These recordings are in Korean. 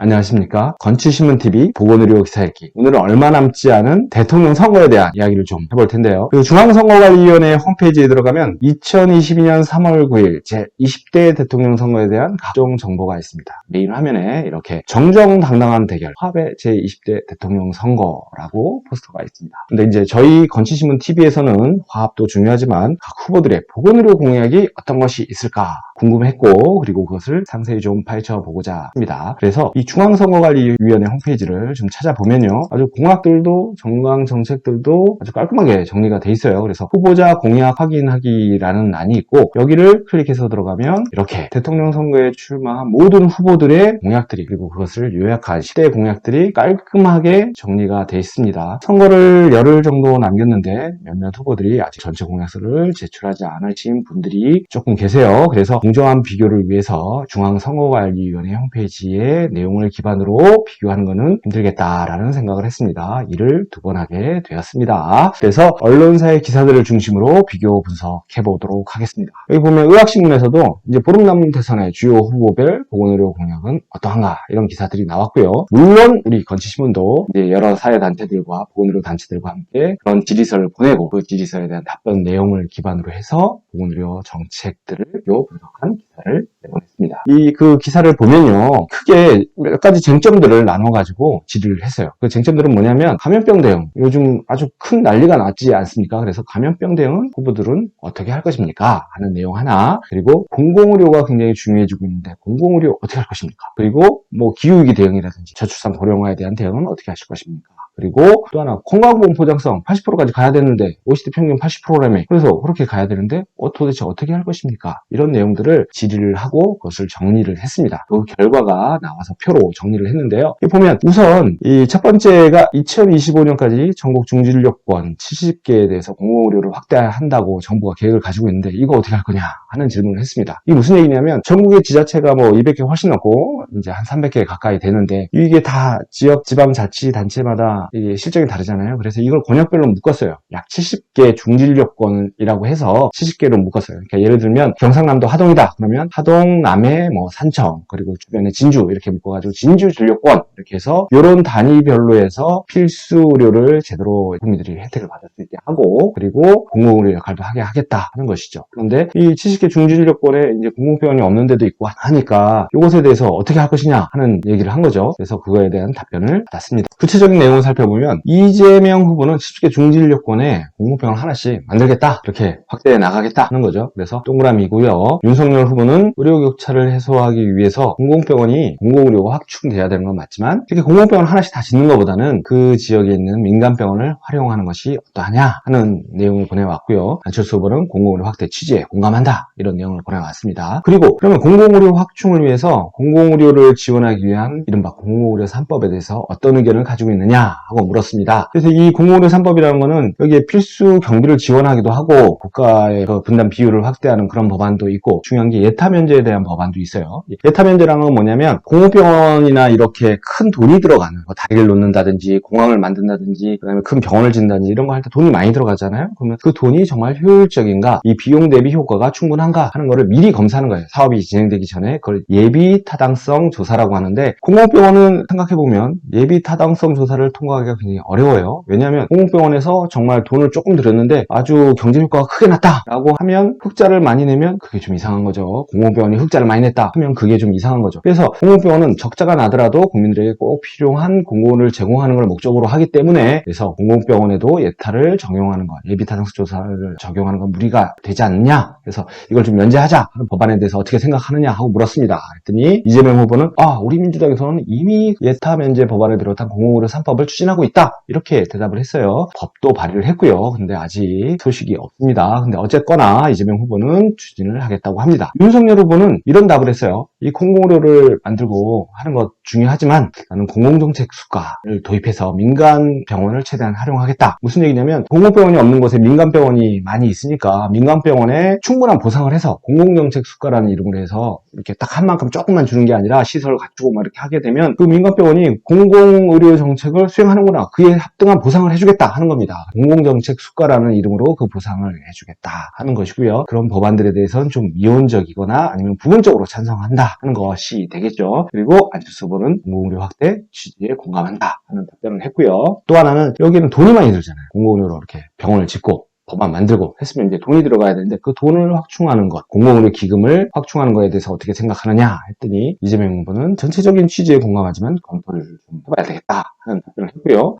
안녕하십니까. 건축신문TV 보건의료 기사 읽기. 오늘은 얼마 남지 않은 대통령 선거에 대한 이야기를 좀 해볼 텐데요. 중앙선거관리위원회 홈페이지에 들어가면 2022년 3월 9일 제20대 대통령 선거에 대한 각종 정보가 있습니다. 메인 화면에 이렇게 정정당당한 대결, 화합의 제20대 대통령 선거라고 포스터가 있습니다. 근데 이제 저희 건축신문TV에서는 화합도 중요하지만 각 후보들의 보건의료 공약이 어떤 것이 있을까 궁금했고, 그리고 그것을 상세히 좀 파헤쳐 보고자 합니다. 그래서 이 중앙선거관리위원회 홈페이지를 좀 찾아보면요, 아주 공약들도 정강 정책들도 아주 깔끔하게 정리가 돼 있어요. 그래서 후보자 공약 확인하기라는 란이 있고, 여기를 클릭해서 들어가면 이렇게 대통령 선거에 출마한 모든 후보들의 공약들이, 그리고 그것을 요약한 10대 공약들이 깔끔하게 정리가 돼 있습니다. 선거를 열흘 정도 남겼는데 몇몇 후보들이 아직 전체 공약서를 제출하지 않으신 분들이 조금 계세요. 그래서 공정한 비교를 위해서 중앙선거관리위원회 홈페이지의 내용을 기반으로 비교하는 것은 힘들겠다라는 생각을 했습니다. 이를 두 번 하게 되었습니다. 그래서 언론사의 기사들을 중심으로 비교 분석해 보도록 하겠습니다. 여기 보면 의학신문에서도 이제 보름 남은 대선의 주요 후보별 보건의료 공약은 어떠한가, 이런 기사들이 나왔고요. 물론 우리 건축신문도 이제 여러 사회단체들과 보건의료 단체들과 함께 그런 질의서를 보내고, 그 질의서에 대한 답변 내용을 기반으로 해서 보건의료 정책들을 분석한 기사를 내보냈습니다. 그 기사를 보면요, 크게 몇 가지 쟁점들을 나눠가지고 질의를 했어요. 그 쟁점들은 뭐냐면, 감염병 대응. 요즘 아주 큰 난리가 났지 않습니까? 그래서 감염병 대응은 후보들은 어떻게 할 것입니까? 하는 내용 하나. 그리고 공공의료가 굉장히 중요해지고 있는데, 공공의료 어떻게 할 것입니까? 그리고 뭐 기후위기 대응이라든지 저출산 고령화에 대한 대응은 어떻게 하실 것입니까? 그리고 또 하나, 건강보험 보장성 80%까지 가야 되는데 OECD 평균 80%라며, 그래서 그렇게 가야 되는데 도대체 어떻게 할 것입니까? 이런 내용들을 질의를 하고 그것을 정리를 했습니다. 그 결과가 나와서 표로 정리를 했는데요. 보면 우선 이 첫 번째가 2025년까지 전국 중진료권 70개에 대해서 공공의료를 확대한다고 정부가 계획을 가지고 있는데, 이거 어떻게 할 거냐 하는 질문을 했습니다. 이게 무슨 얘기냐면, 전국의 지자체가 뭐 200개 훨씬 넘고 이제 한 300개 가까이 되는데, 이게 다 지역 지방자치단체마다 이게 실정이 다르잖아요. 그래서 이걸 권역별로 묶었어요. 약 70개 중진료권이라고 해서 70개로 묶었어요. 그러니까 예를 들면 경상남도 하동이다 그러면 하동, 남해, 뭐 산청, 그리고 주변에 진주, 이렇게 묶어가지고 진주 진료권, 이렇게 해서 이런 단위별로 해서 필수 의료를 제대로 국민들이 혜택을 받을 수 있게 하고, 그리고 공공의료 역할도 하게 하겠다 하는 것이죠. 그런데 이 70개 중진료권에 이제 공공병원이 없는 데도 있고 하니까 이것에 대해서 어떻게 할 것이냐 하는 얘기를 한 거죠. 그래서 그거에 대한 답변을 받았습니다. 구체적인 내용을 살펴보면, 이재명 후보는 70개 중진료권에 공공병원 하나씩 만들겠다, 이렇게 확대해 나가겠다 하는 거죠. 그래서 동그라미고요. 윤석열 후보는 의료격차를 해소하기 위해서 공공의료가 확충돼야 되는 건 맞지만, 이렇게 공공병원 하나씩 다 짓는 것보다는 그 지역에 있는 민간병원을 활용하는 것이 어떠하냐 하는 내용을 보내왔고요. 안철수 후보는 공공의료 확대 취지에 공감한다, 이런 내용을 보내왔습니다. 그리고 그러면 공공의료 확충을 위해서 공공의료를 지원하기 위한 이른바 공공의료 3법에 대해서 어떤 의견을 가지고 있느냐 하고 물었습니다. 그래서 이 공공의료 3법이라는 거는 여기에 필수 경비를 지원하기도 하고 국가의 그 분담 비율을 확대하는 그런 법안도 있고, 중요한 게 예타 면제에 대한 법안도 있어요. 예타 면제라는 건 뭐냐면, 공공병원이나 이렇게 큰 돈이 들어가는, 뭐 다리를 놓는다든지 공항을 만든다든지 그다음에 큰 병원을 짓는다든지 이런 거 할 때 돈이 많이 들어가잖아요. 그러면 그 돈이 정말 효율적인가, 이 비용 대비 효과가 충분한가 하는 거를 미리 검사하는 거예요. 사업이 진행되기 전에. 그걸 예비 타당성 조사라고 하는데, 공공병원은 생각해보면 예비 타당성 조사를 통과하기가 굉장히 어려워요. 왜냐하면 공공병원에서 정말 돈을 조금 들였는데 아주 경제 효과가 크게 났다라고 하면, 흑자를 많이 내면 그게 좀 이상한 거죠. 공공병원이 흑자를 많이 냈다 하면 그게 좀 이상한 거죠. 그래서 공공병원은 적자가 나더라도 국민들에게 꼭 필요한 공공을 제공하는 걸 목적으로 하기 때문에, 그래서 공공병원에도 예타를 적용하는 것, 예비타당성 조사를 적용하는 건 무리가 되지 않느냐, 그래서 이걸 좀 면제하자 하는 법안에 대해서 어떻게 생각하느냐 하고 물었습니다. 그랬더니 이재명 후보는 우리 민주당에서는 이미 예타 면제 법안을 비롯한 공공의료 3법을 추진하고 있다, 이렇게 대답을 했어요. 법도 발의를 했고요. 근데 아직 소식이 없습니다. 근데 어쨌거나 이재명 후보는 추진을 하겠다고 합니다. 윤석열 후보는 이런 답을 했어요. 이 공공의료를 만들고 하는 것 중요하지만 나는 공공정책 수가를 도입해서 민간 병원을 최대한 활용하겠다. 무슨 얘기냐면, 공공병원이 없는 곳에 민간병원이 많이 있으니까 민간병원에 충분한 보상을 해서 공공정책 수가라는 이름으로 해서 이렇게 딱 한 만큼 조금만 주는 게 아니라 시설을 갖추고 막 이렇게 하게 되면 그 민간병원이 공공의료 정책을 수행하는 하는구나. 그에 합당한 보상을 해주겠다 하는 겁니다. 공공정책 수가라는 이름으로 그 보상을 해주겠다 하는 것이고요. 그런 법안들에 대해서는 좀 미온적이거나 아니면 부분적으로 찬성한다 하는 것이 되겠죠. 그리고 안철수 후보는 공공의료 확대 취지에 공감한다 하는 답변을 했고요. 또 하나는 여기는 돈이 많이 들잖아요. 공공의료로 이렇게 병원을 짓고 법안 만들고 했으면 이제 돈이 들어가야 되는데 그 돈을 확충하는 것, 공공의료 기금을 확충하는 것에 대해서 어떻게 생각하느냐 했더니 이재명 후보는 전체적인 취지에 공감하지만 검토를 좀 해봐야 되겠다 하는 답변을 했고요.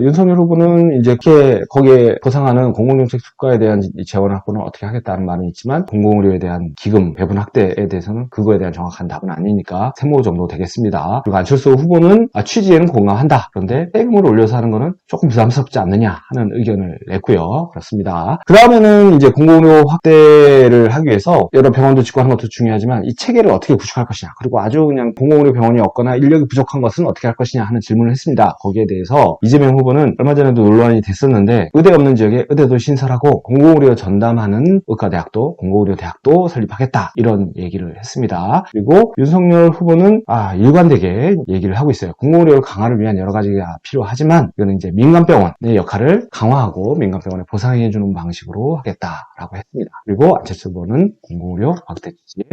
윤석열 후보는 이제 이렇게 거기에 보상하는 공공정책 수가에 대한 재원 확보는 어떻게 하겠다는 말은 있지만 공공의료에 대한 기금 배분 확대에 대해서는 그거에 대한 정확한 답은 아니니까 세모 정도 되겠습니다. 그리고 안철수 후보는 취지에는 공감한다. 그런데 세금을 올려서 하는 거는 조금 부담스럽지 않느냐 하는 의견을 냈고요. 그렇습니다. 그 다음에는 이제 공공의료 확대를 하기 위해서 여러 병원도 짓고 하는 것도 중요하지만 이 체계를 어떻게 구축할 것이냐, 그리고 아주 그냥 공공의료 병원이 없거나 인력이 부족한 것은 어떻게 할 것이냐 하는 질문을 했습니다. 거기에 대해서 이재명 후보는 얼마 전에도 논란이 됐었는데 의대 없는 지역에 의대도 신설하고 공공의료 전담하는 의과대학도 공공의료대학도 설립하겠다 이런 얘기를 했습니다. 그리고 윤석열 후보는 일관되게 얘기를 하고 있어요. 공공의료 강화를 위한 여러 가지가 필요하지만 이거는 이제 민간병원의 역할을 강화하고 민간병원에 보상해 주는 방식으로 하겠다라고 했습니다. 그리고 안철수 후보는 공공의료 확대 취지에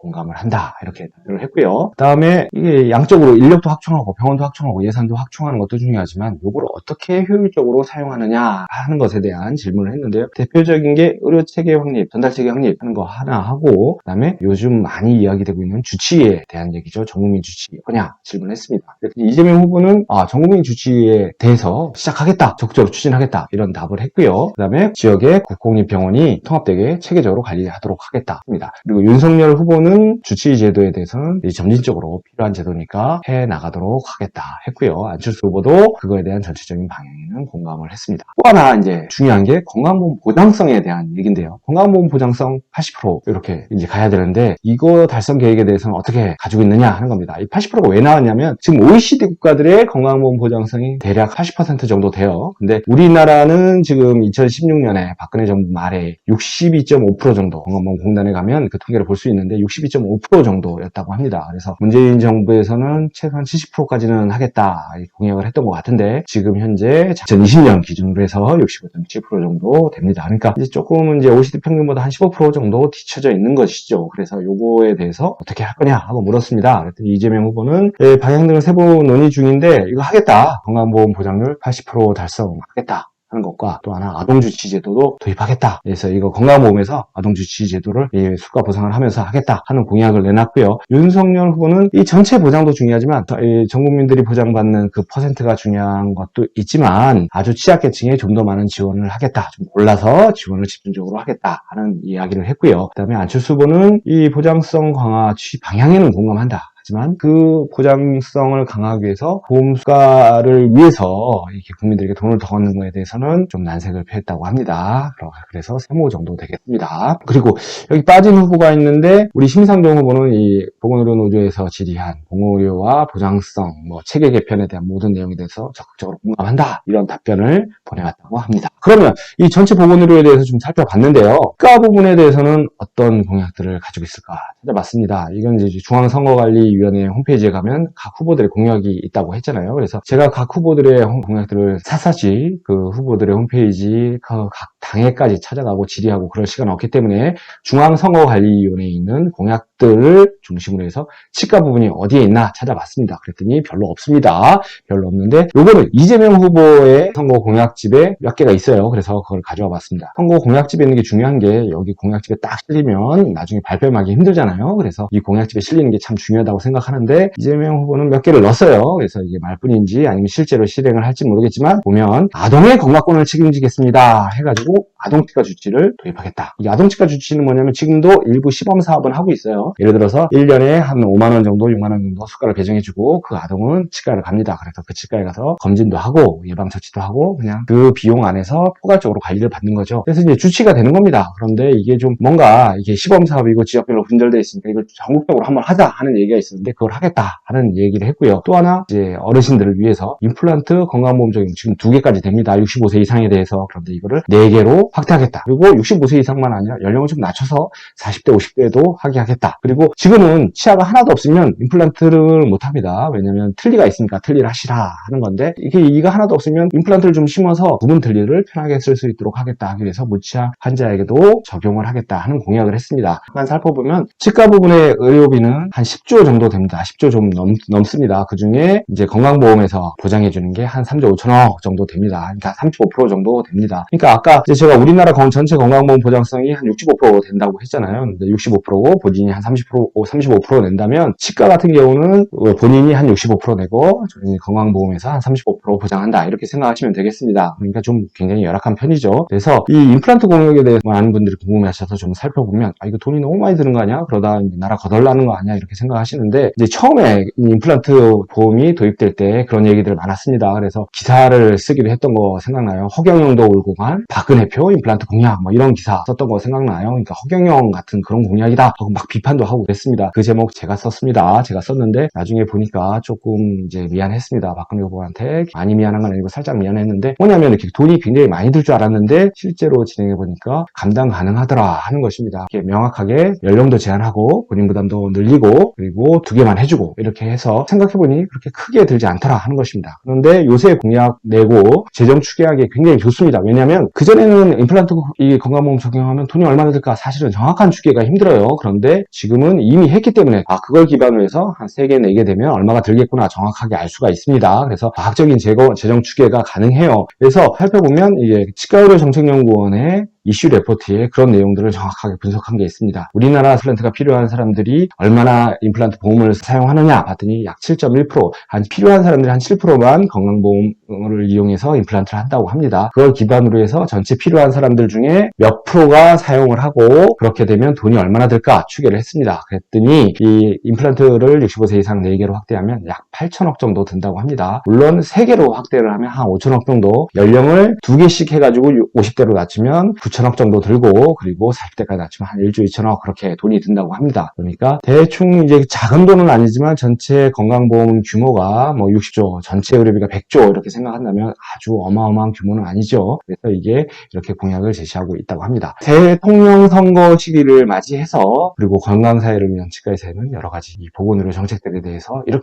공감을 한다 이렇게 답변을 했고요. 그 다음에 이게 양적으로 인력도 확충하고 병원도 확충하고 예산도 확충하는 것도 중요하지만 이걸 어떻게 효율적으로 사용하느냐 하는 것에 대한 질문을 했는데요. 대표적인 게 의료체계 확립, 전달체계 확립하는 거 하나 하고 그 다음에 요즘 많이 이야기되고 있는 주치의에 대한 얘기죠. 전국민 주치의 뭐냐 질문을 했습니다. 이재명 후보는 전국민 주치의에 대해서 시작하겠다, 적극적으로 추진하겠다 이런 답을 했고요. 그 다음에 지역의 국공립병원이 통합되게 체계적으로 관리하도록 하겠다 합니다. 그리고 윤석열 후보는 주치의 제도에 대해서는 점진적으로 필요한 제도니까 해 나가도록 하겠다 했고요. 안철수 후보도 그거에 대한 전체적인 방향에는 공감을 했습니다. 또 하나 이제 중요한 게 건강보험 보장성에 대한 얘기인데요. 건강보험 보장성 80% 이렇게 이제 가야 되는데 이거 달성 계획에 대해서는 어떻게 가지고 있느냐 하는 겁니다. 이 80%가 왜 나왔냐면 지금 OECD 국가들의 건강보험 보장성이 대략 80% 정도 돼요. 근데 우리나라는 지금 2016년에 박근혜 정부 말에 62.5% 정도 건강보험공단에 가면 그 통계를 볼 수 있는데 62.5% 정도였다고 합니다. 그래서 문재인 정부에서는 최소한 70%까지는 하겠다 공약을 했던 것 같은데 지금 현재 2020년 기준으로 해서 65.7% 정도 됩니다. 그러니까 이제 조금은 이제 OECD 평균보다 한 15% 정도 뒤쳐져 있는 것이죠. 그래서 요거에 대해서 어떻게 할 거냐 하고 물었습니다. 그랬더니 이재명 후보는 방향 등을 세부 논의 중인데 이거 하겠다. 건강보험 보장률 80% 달성하겠다. 하는 것과 또 하나 아동주치제도도 도입하겠다. 그래서 이거 건강보험에서 아동주치제도를 수가 보상을 하면서 하겠다 하는 공약을 내놨고요. 윤석열 후보는 이 전체 보장도 중요하지만 전 국민들이 보장받는 그 퍼센트가 중요한 것도 있지만 아주 취약계층에 좀 더 많은 지원을 하겠다. 좀 골라서 지원을 집중적으로 하겠다 하는 이야기를 했고요. 그 다음에 안철수 후보는 이 보장성 강화 취지 방향에는 공감한다. 하지만 그 보장성을 강화하기 위해서 보험수가를 위해서 이렇게 국민들에게 돈을 더 얻는 거에 대해서는 좀 난색을 표했다고 합니다. 그래서 세모 정도 되겠습니다. 그리고 여기 빠진 후보가 있는데 우리 심상정 후보는 이 보건의료노조에서 질의한 공공의료와 보장성, 체계 개편에 대한 모든 내용에 대해서 적극적으로 공감한다. 이런 답변을 보내왔다고 합니다. 그러면 이 전체 보건의료에 대해서 좀 살펴봤는데요. 국가 부분에 대해서는 어떤 공약들을 가지고 있을까 찾아봤습니다. 이건 이제 중앙선거관리위원회 홈페이지에 가면 각 후보들의 공약이 있다고 했잖아요. 그래서 제가 각 후보들의 공약들을 샅샅이 그 후보들의 홈페이지 각 당회까지 찾아가고 질의하고 그럴 시간은 없기 때문에 중앙선거관리위원회에 있는 공약들을 중심으로 해서 치과 부분이 어디에 있나 찾아봤습니다. 그랬더니 별로 없습니다. 별로 없는데 요거는 이재명 후보의 선거 공약집에 몇 개가 있어요. 그래서 그걸 가져와 봤습니다. 선거 공약집에 있는 게 중요한 게 여기 공약집에 딱 실리면 나중에 발표하기 힘들잖아요. 그래서 이 공약집에 실리는 게 참 중요하다고 생각하는데 이재명 후보는 몇 개를 넣었어요. 그래서 이게 말뿐인지 아니면 실제로 실행을 할지 모르겠지만 보면 아동의 건강권을 책임지겠습니다 해가지고 아동치과 주치를 도입하겠다. 이 아동치과 주치는 뭐냐면 지금도 일부 시범 사업은 하고 있어요. 예를 들어서 1년에 한 5만 원 정도, 6만 원 정도 수가를 배정해주고 그 아동은 치과를 갑니다. 그래서 그 치과에 가서 검진도 하고 예방처치도 하고 그냥 그 비용 안에서 포괄적으로 관리를 받는 거죠. 그래서 이제 주치가 되는 겁니다. 그런데 이게 좀 뭔가 이게 시범 사업이고 지역별로 분절되어 있으니까 이걸 전국적으로 한번 하자 하는 얘기가 있었는데 그걸 하겠다 하는 얘기를 했고요. 또 하나 이제 어르신들을 위해서 임플란트 건강보험 적용 지금 2개까지 됩니다. 65세 이상에 대해서. 그런데 이거를 4개로 확대하겠다. 그리고 65세 이상만 아니라 연령을 좀 낮춰서 40대, 50대에도 하게 하겠다. 그리고 지금은 치아가 하나도 없으면 임플란트를 못합니다. 왜냐면 틀니가 있으니까 틀니를 하시라 하는 건데, 이가 하나도 없으면 임플란트를 좀 심어서 부분 틀니를 편하게 쓸 수 있도록 하겠다 하기 위해서 무치아 환자에게도 적용을 하겠다 하는 공약을 했습니다. 한 살펴보면 치과 부분의 의료비는 한 10조 정도 됩니다. 10조 좀 넘습니다. 그 중에 이제 건강보험에서 보장해주는 게 한 3조 5천억 정도 됩니다. 그러니까 35% 정도 됩니다. 그러니까 아까 이제 제가 우리나라 전체 건강보험 보장성이 한 65% 된다고 했잖아요. 근데 65%고 본인이 한 35% 낸다면, 치과 같은 경우는 본인이 한 65% 내고 건강보험에서 한 35% 보장한다, 이렇게 생각하시면 되겠습니다. 그러니까 좀 굉장히 열악한 편이죠. 그래서 이 임플란트 공약에 대해서 많은 분들이 궁금해하셔서 좀 살펴보면, 이거 돈이 너무 많이 드는 거 아니야? 그러다 나라 거덜나는 거 아니야? 이렇게 생각하시는데, 이제 처음에 이 임플란트 보험이 도입될 때 그런 얘기들 많았습니다. 그래서 기사를 쓰기도 했던 거 생각나요. 허경영도 울고 간 박근혜표 임플란트 공약, 뭐 이런 기사 썼던 거 생각나요. 그러니까 허경영 같은 그런 공약이다 하고 막 비판도 하고 그랬습니다. 그 제목 제가 썼습니다. 제가 썼는데 나중에 보니까 조금 이제 미안했습니다. 박근혜 후보한테. 많이 미안한 건 아니고 살짝 미안했는데, 뭐냐면 이렇게 돈이 굉장히 많이 들 줄 알았는데 실제로 진행해 보니까 감당 가능하더라 하는 것입니다. 이렇게 명확하게 연령도 제한하고 본인 부담도 늘리고 그리고 2개만 해주고 이렇게 해서 생각해보니 그렇게 크게 들지 않더라 하는 것입니다. 그런데 요새 공약 내고 재정 추계하기 굉장히 좋습니다. 왜냐하면 그전에는 임플란트 이 건강보험 적용하면 돈이 얼마나 들까 사실은 정확한 추계가 힘들어요. 그런데 지금은 이미 했기 때문에 그걸 기반으로 해서 한 3개, 4개 되면 얼마가 들겠구나 정확하게 알 수가 있습니다. 그래서 과학적인 재정 추계가 가능해요. 그래서 살펴보면 이게 치과의료정책연구원의 이슈 레포트에 그런 내용들을 정확하게 분석한 게 있습니다. 우리나라 임플란트가 필요한 사람들이 얼마나 임플란트 보험을 사용하느냐 봤더니 약 7.1%, 한 필요한 사람들이 한 7%만 건강보험을 이용해서 임플란트를 한다고 합니다. 그걸 기반으로 해서 전체 필요한 사람들 중에 몇 프로가 사용을 하고 그렇게 되면 돈이 얼마나 들까 추계를 했습니다. 그랬더니 이 임플란트를 65세 이상 4개로 확대하면 약 8천억 정도 든다고 합니다. 물론 3개로 확대를 하면 한 5천억 정도, 연령을 2개씩 해가지고 50대로 낮추면 9천억 정도 들고, 그리고 40대까지 낮추면 한 1조 2천억 그렇게 돈이 든다고 합니다. 그러니까 대충 이제 작은 돈은 아니지만 전체 건강보험 규모가 뭐 60조, 전체 의료비가 100조 이렇게 생각한다면 아주 어마어마한 규모는 아니죠. 그래서 이게 이렇게 공약을 제시하고 있다고 합니다. 대통령 선거 시기를 맞이해서 그리고 건강사회를 위한 치과의사회는 여러 가지 이 보건의료 정책들에 대해서 이런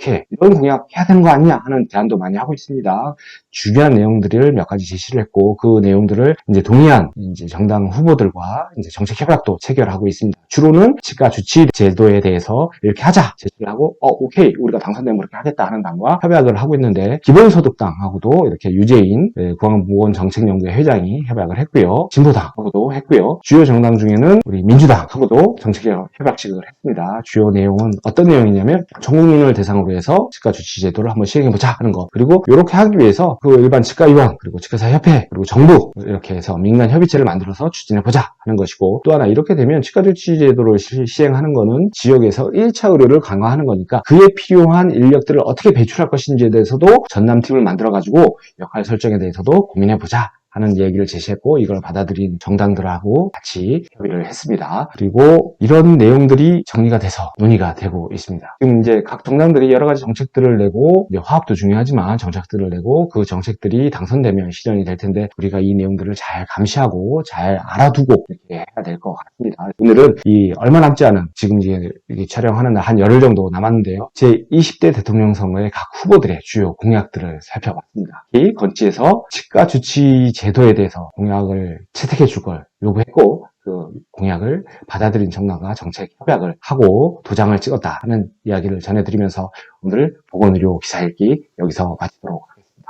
공약 해야 되는 거 아니냐 하는 제안도 많이 하고 있습니다. 중요한 내용들을 몇 가지 제시를 했고, 그 내용들을 이제 동의한 이제 정당 후보들과 이제 정책 협약도 체결하고 있습니다. 주로는 치과 주치 제도에 대해서 이렇게 하자 제시를 하고, 오케이 우리가 당선되면 그렇게 하겠다 하는 당과 협약을 하고 있는데, 기본소득당하고도 이렇게 유재인 보건정책연구회 회장이 협약을 했고요. 진보당하고도 했고요. 주요 정당 중에는 우리 민주당하고도 정책 협약식을 했습니다. 주요 내용은 어떤 내용이냐면, 전 국민을 대상으로 해서 치과 주치 제도를 한번 시행해보자 하는 거, 그리고 이렇게 하기 위해서 그 일반 치과의원 그리고 치과의사협회 그리고 정부 이렇게 해서 민간 협의체를 만들어서 추진해보자 하는 것이고, 또 하나 이렇게 되면 치과주치 제도를 시행하는 거는 지역에서 1차 의료를 강화하는 거니까 그에 필요한 인력들을 어떻게 배출할 것인지에 대해서도 전담팀을 만들어가지고 역할 설정에 대해서도 고민해보자 하는 얘기를 제시했고, 이걸 받아들인 정당들하고 같이 협의를 했습니다. 그리고 이런 내용들이 정리가 돼서 논의가 되고 있습니다. 지금 이제 각 정당들이 여러 가지 정책들을 내고, 이제 화합도 중요하지만 정책들을 내고, 그 정책들이 당선되면 실현이 될 텐데, 우리가 이 내용들을 잘 감시하고 잘 알아두고 이렇게 해야 될 것 같습니다. 오늘은 이 얼마 남지 않은, 지금 이제 촬영하는 날 한 열흘 정도 남았는데요, 제 20대 대통령 선거의 각 후보들의 주요 공약들을 살펴봤습니다. 이 건치에서 치과 주치 제도에 대해서 공약을 채택해 줄 걸 요구했고, 그 공약을 받아들인 정당과 정책 협약을 하고 도장을 찍었다 하는 이야기를 전해드리면서 오늘 보건의료 기사 읽기 여기서 마치도록 하겠습니다.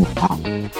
감사합니다.